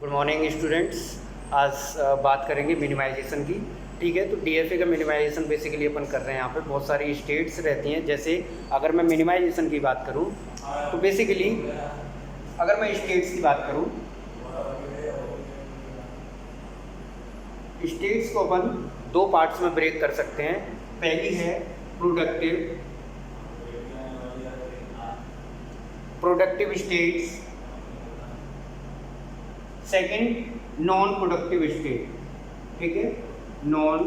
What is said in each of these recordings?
Good morning students. आज बात करेंगे मिनिमाइजेशन की। ठीक है, तो डीएफए का मिनिमाइजेशन बेसिकली अपन कर रहे हैं। यहाँ पे बहुत सारी स्टेट्स रहती हैं। जैसे अगर मैं मिनिमाइजेशन की बात करूँ तो बेसिकली अगर मैं स्टेट्स की बात करूँ, स्टेट्स को अपन दो पार्ट्स में ब्रेक कर सकते हैं। पहली है productive states, second non productive state. ठीक है, नॉन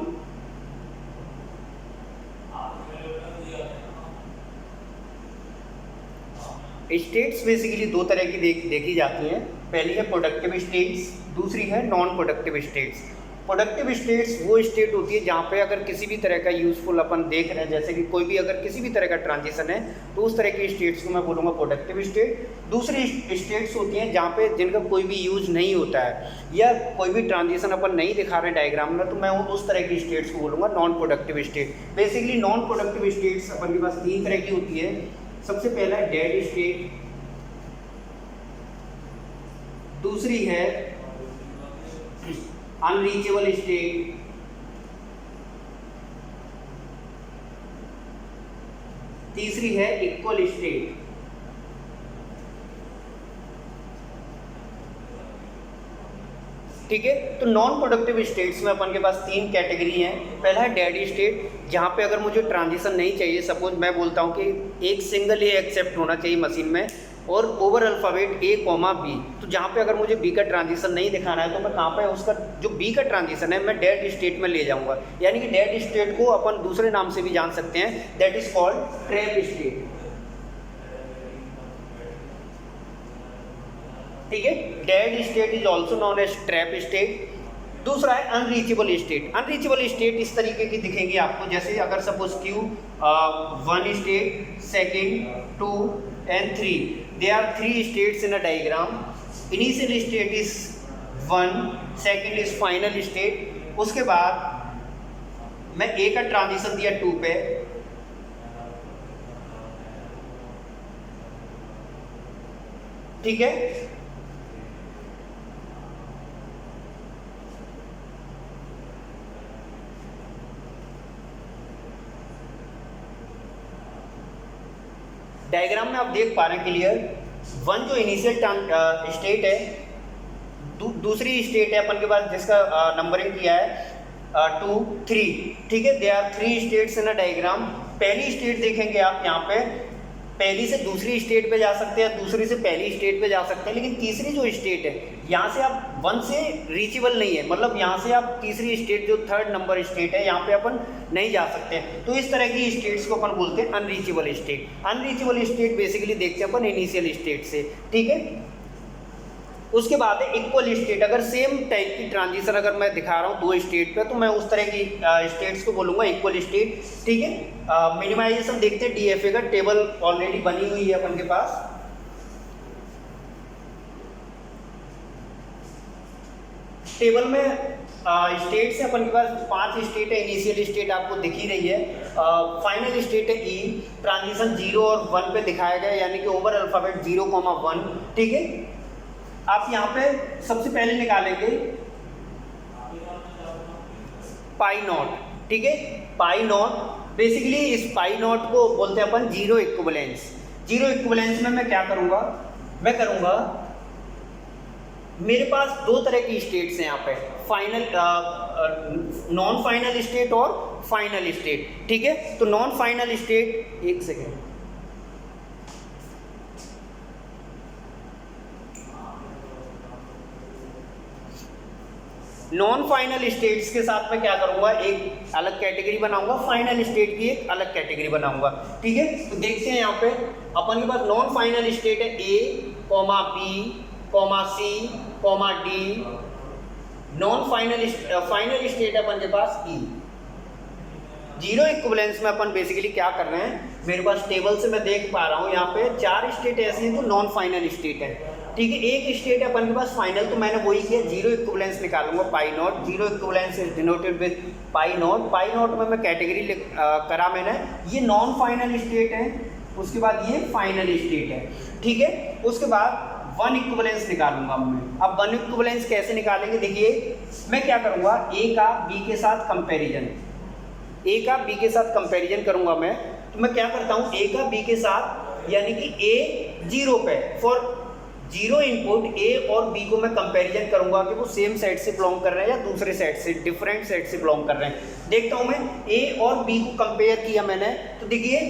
स्टेट्स बेसिकली दो तरह की देखी जाती हैं। पहली है प्रोडक्टिव स्टेट्स, दूसरी है non productive states. Productive states वो स्टेट होती है जहाँ पे अगर किसी भी तरह का यूजफुल अपन देख रहे हैं, जैसे कि कोई भी अगर किसी भी तरह का ट्रांजिशन है तो उस तरह की स्टेट्स को मैं बोलूँगा प्रोडक्टिव स्टेट। दूसरी स्टेट्स होती हैं जहाँ पे जिनका कोई भी यूज नहीं होता है या कोई भी ट्रांजिशन अपन नहीं दिखा रहे हैं डायग्राम में, तो मैं उस तरह की स्टेट्स को बोलूँगा non productive state. Basically non productive states अपन के पास तीन तरह की होती है। सबसे पहला है डेड स्टेट, दूसरी है अनरीचेबल स्टेट, तीसरी है इक्वल स्टेट। ठीक है, तो नॉन प्रोडक्टिव स्टेट्स में अपन के पास तीन कैटेगरी हैं। पहला है डेड स्टेट, जहाँ पे अगर मुझे ट्रांजिशन नहीं चाहिए, सपोज मैं बोलता हूँ कि एक सिंगल ए एक्सेप्ट होना चाहिए मशीन में और over alphabet A comma B, तो जहाँ पे अगर मुझे बी का ट्रांजिशन नहीं दिखाना है तो मैं कहाँ पे उसका जो बी का ट्रांजिशन है मैं डेड स्टेट में ले जाऊँगा। यानी कि डेड स्टेट को अपन दूसरे नाम से भी जान सकते हैं, that is called trap state. ठीक है, dead state is also known as trap state. दूसरा है अनरीचेबल स्टेट। अनरीचेबल स्टेट इस तरीके की दिखेंगी आपको, जैसे अगर suppose Q 1 state, second 2 and 3, there are 3 states in a diagram. Initial state is 1, second is final state। उसके बाद मैं ए का ट्रांजिशन दिया 2 पे, ठीक है। डायग्राम में आप देख पा रहे हैं क्लियर, 1 जो इनिशियल स्टेट है, दूसरी स्टेट है अपन के पास जिसका नंबरिंग किया है 2 3। ठीक है, they are 3 states in a diagram. पहली स्टेट देखेंगे आप यहाँ पे, पहली से दूसरी स्टेट पे जा सकते हैं, दूसरी से पहली स्टेट पे जा सकते हैं, लेकिन तीसरी जो स्टेट है यहाँ से आप 1 से रीचेबल नहीं है, मतलब यहाँ से आप तीसरी स्टेट जो 3rd नंबर स्टेट है यहाँ पे अपन नहीं जा सकते हैं। तो इस तरह की स्टेट्स को अपन बोलते हैं unreachable state. Unreachable state basically देखते हैं अपन इनिशियल स्टेट से। ठीक है, उसके बाद है इक्वल स्टेट। अगर सेम टाइप की ट्रांजिशन अगर मैं दिखा रहा हूँ 2 स्टेट पे, तो मैं उस तरह की स्टेट्स को बोलूँगा इक्वल स्टेट। ठीक है, मिनिमाइजेशन देखते हैं। डीएफए का टेबल ऑलरेडी बनी हुई है अपन के पास। टेबल में स्टेट से अपन के पास 5 स्टेट है। इनिशियल स्टेट आपको दिख ही रही है, फाइनल स्टेट है ई, ट्रांजिशन 0 और 1 पे दिखाया गया, यानी कि ओवर अल्फाबेट 0,1। ठीक है, आप यहाँ पे सबसे पहले निकालेंगे पाई नॉट। ठीक है, पाई नॉट बेसिकली इस पाई नॉट को बोलते हैं अपन जीरो इक्विवेलेंस। जीरो इक्विवेलेंस में मैं क्या करूँगा, मैं करूँगा मेरे पास दो तरह की स्टेट्स हैं यहाँ पे, फाइनल नॉन फाइनल स्टेट और फाइनल स्टेट। ठीक है, तो नॉन फाइनल स्टेट, एक सेकेंड, नॉन फाइनल स्टेट्स के साथ मैं क्या करूंगा, एक अलग कैटेगरी बनाऊंगा, फाइनल स्टेट की एक अलग कैटेगरी बनाऊंगा। ठीक है, तो देखते हैं यहाँ पे अपन के पास नॉन फाइनल स्टेट है A comma B comma C comma D. Non final state है अपन के पास ई। जीरो इक्विवेलेंस में अपन बेसिकली क्या कर रहे हैं, मेरे पास टेबल से मैं देख पा रहा हूँ यहाँ पे 4 स्टेट ऐसी हैं जो नॉन फाइनल स्टेट है। ठीक है, एक स्टेट है अपन के पास फाइनल, तो मैंने वही किया, जीरो इक्विवेलेंस निकालूंगा pi naught. Zero equivalence is denoted with pi naught. Pi naught में मैं कैटेगरी करा मैंने, ये नॉन फाइनल स्टेट है, उसके बाद ये फाइनल स्टेट है। ठीक है, उसके बाद वन इक्विवेलेंस निकालूंगा मैं। अब वन इक्विवेलेंस कैसे निकालेंगे, देखिए मैं क्या करूंगा, ए का बी के साथ कंपैरिजन, ए का बी के साथ कंपैरिजन करूंगा मैं। तो मैं क्या करता हूं, ए का बी के साथ, यानी कि ए 0 पे, फॉर 0 इनपुट ए और बी को मैं कंपैरिजन करूंगा कि वो सेम सेट से बिलोंग कर रहे हैं या दूसरे सेट से, डिफरेंट सेट से बिलोंग कर रहे हैं। देखता हूं मैं ए और बी को कंपेयर किया मैंने, तो देखिए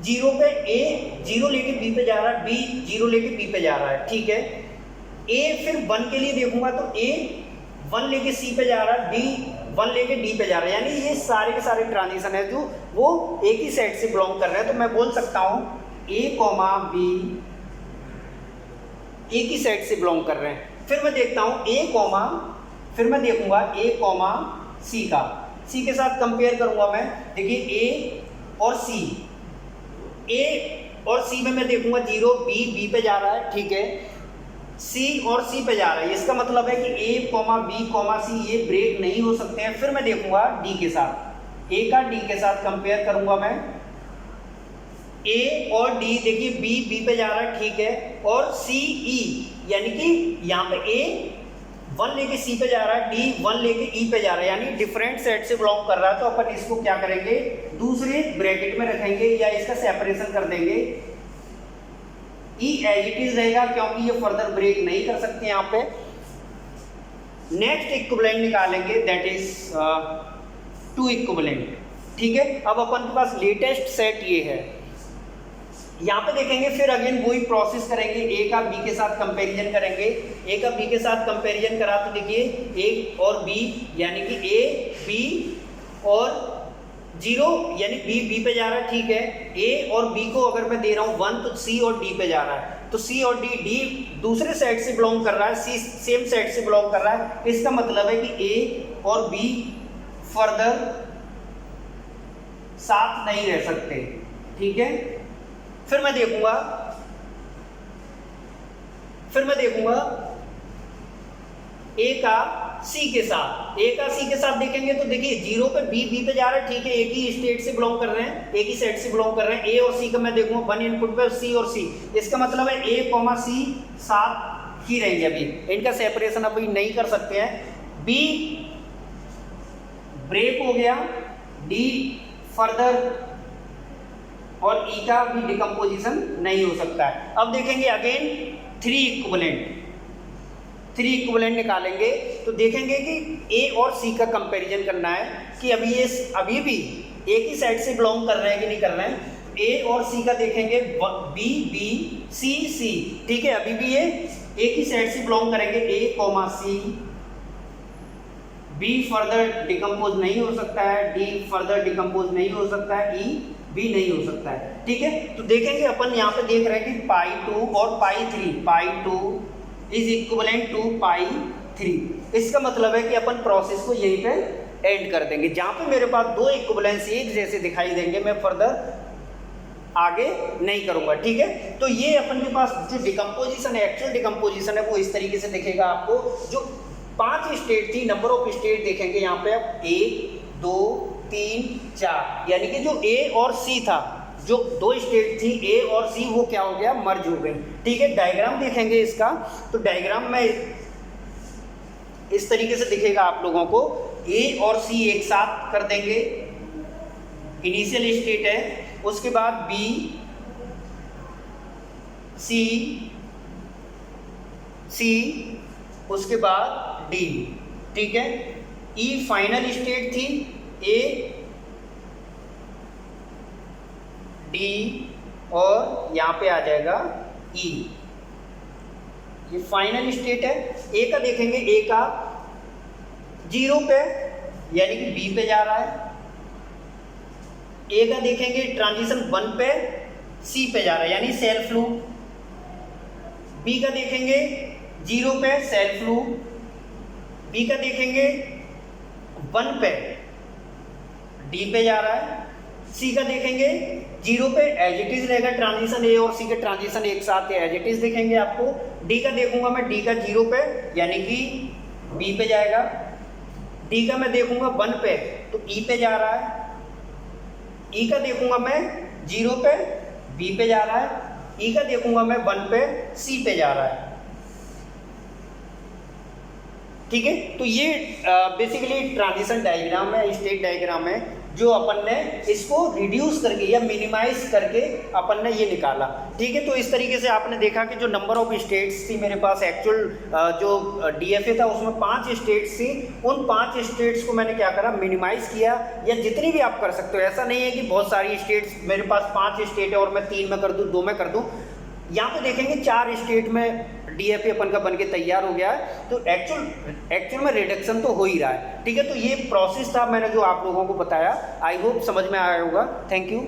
0 पे ए 0 लेके बी पे जा रहा है, बी 0 लेके बी पे जा रहा है, ठीक है। ए फिर 1 के लिए देखूंगा तो ए 1 लेके सी पे जा रहा है, बी 1 लेके डी पे जा रहा है, यानी ये सारे के सारे ट्रांजिशन है जो वो एक ही सेट से बिलोंग कर रहे हैं। तो मैं बोल सकता हूं ए कॉमा बी एक ही सेट से बिलोंग कर रहे हैं। फिर मैं देखता हूं ए कॉमा, फिर मैं देखूंगा ए कॉमा सी का, सी के साथ कंपेयर करूंगा मैं। देखिए ए और सी, ए और सी में मैं देखूंगा 0, बी पे जा रहा है, ठीक है, सी और सी पे जा रहा है, इसका मतलब है कि ए कॉमा बी कॉमा सी ये ब्रेक नहीं हो सकते हैं। फिर मैं देखूंगा डी के साथ, ए का डी के साथ कंपेयर करूंगा मैं। ए और डी, देखिए बी पे जा रहा है, ठीक है, और सी ई, यानी कि यहाँ पे ए 1 लेके सी पे जा रहा है, डी 1 लेके ई पे जा रहा है, यानी डिफरेंट सेट से बिलोंग कर रहा है। तो अपन इसको क्या करेंगे, दूसरे ब्रैकेट में रखेंगे या इसका सेपरेशन कर देंगे। ई एज इट इज रहेगा क्योंकि ये फर्दर ब्रेक नहीं कर सकते यहाँ पे। नेक्स्ट इक्विवेलेंट निकालेंगे, दैट इज 2 इक्विवेलेंट, ठीक है। अब अपन के पास लेटेस्ट सेट ये है, यहाँ पे देखेंगे, फिर अगेन वही प्रोसेस करेंगे, ए का बी के साथ कंपैरिजन करेंगे। ए का बी के साथ कंपैरिजन करा तो देखिए ए और बी, यानी कि ए बी और 0, यानी बी पे जा रहा है, ठीक है। ए और बी को अगर मैं दे रहा हूँ 1 तो सी और डी पे जा रहा है, तो सी और डी दूसरे सेट से बिलोंग कर रहा है, सी सेम सेट से बिलोंग कर रहा है। इसका मतलब है कि ए और बी फर्दर साथ नहीं रह सकते, ठीक है। फिर मैं देखूंगा ए का सी के साथ, ए का सी के साथ देखेंगे तो देखिए 0 पे बी पे जा रहा है, ठीक है, एक ही स्टेट से बिलोंग कर रहे हैं, एक ही सेट से बिलोंग कर रहे हैं। ए और सी का मैं देखूंगा 1 इनपुट पे सी और सी, इसका मतलब है ए कॉमा सी साथ ही रहेंगे, अभी इनका सेपरेशन अभी नहीं कर सकते हैं। बी ब्रेक हो गया, डी फर्दर, और ई का भी डिकम्पोजिशन नहीं हो सकता है। अब देखेंगे अगेन 3 इक्विवेलेंट निकालेंगे, तो देखेंगे कि ए और सी का कंपैरिजन करना है कि अभी भी एक ही सेट से बिलोंग कर रहे हैं कि नहीं कर रहे हैं। ए और सी का देखेंगे बी सी, ठीक है, अभी भी ये एक ही सेट से बिलोंग करेंगे, A comma C. B further decompose नहीं हो सकता है, डी फर्दर डिकम्पोज नहीं हो सकता है, ई भी नहीं हो सकता है, ठीक है। तो देखेंगे अपन यहाँ पे देख रहे हैं कि पाई 2 और पाई 2 इज इक्विवेलेंट टू पाई 3। इसका मतलब है कि अपन प्रोसेस को यहीं पे एंड कर देंगे। जहाँ पे मेरे पास 2 इक्विवेलेंस एक जैसे दिखाई देंगे, मैं फर्दर आगे नहीं करूँगा, ठीक है। तो ये अपन के पास जो डिकम्पोजिशन है, एक्चुअल डिकम्पोजिशन है, वो इस तरीके से दिखेगा आपको। जो 5 स्टेट थी, नंबर ऑफ स्टेट देखेंगे यहाँ पे आप 1 2 3 4, यानी कि जो ए और सी था, जो 2 स्टेट थी ए और सी, वो क्या हो गया, मर्ज हो गई, ठीक है। डायग्राम देखेंगे इसका, तो डायग्राम में इस तरीके से दिखेगा आप लोगों को। ए और सी एक साथ कर देंगे, इनिशियल स्टेट है, उसके बाद बी सी, उसके बाद डी, ठीक है। ई फाइनल स्टेट थी, ए डी और यहाँ पे आ जाएगा ई, ये फाइनल स्टेट है। ए का देखेंगे, ए का 0 पे यानी कि बी पे जा रहा है। ए का देखेंगे ट्रांजिशन 1 पे सी पे जा रहा है, यानी सेल्फ लूप। बी का देखेंगे 0 पे सेल्फ लूप, बी का देखेंगे 1 पे डी पे जा रहा है। सी का देखेंगे 0 पे एज इट इज रहेगा ट्रांजिशन, ए और सी के ट्रांजिशन एक साथ एज इट इज दिखेंगे आपको। डी का देखूंगा मैं, डी का 0 पे यानी कि बी पे जाएगा। डी का मैं देखूंगा 1 पे तो ई पे जा रहा है। ई का देखूंगा मैं 0 पे बी पे जा रहा है। ई का देखूंगा मैं 1 पे सी पे जा रहा है, ठीक है। तो ये बेसिकली ट्रांजिशन डायग्राम है, स्टेट डायग्राम है, जो अपन ने इसको रिड्यूस करके या मिनिमाइज करके अपन ने ये निकाला, ठीक है। तो इस तरीके से आपने देखा कि जो नंबर ऑफ स्टेट्स थी मेरे पास, एक्चुअल जो डीएफए था उसमें 5 स्टेट्स थी, उन 5 स्टेट्स को मैंने क्या करा, मिनिमाइज किया, या जितनी भी आप कर सकते हो। ऐसा नहीं है कि बहुत सारी स्टेट्स, मेरे पास 5 स्टेट है और मैं 3 में कर दूँ, 2 में कर दूँ। यहाँ पे देखेंगे 4 स्टेट में डीएफए अपन का बनके तैयार हो गया है, तो एक्चुअल में रिडक्शन तो हो ही रहा है, ठीक है। तो ये प्रोसेस था मैंने जो आप लोगों को बताया, आई होप समझ में आया होगा। Thank you.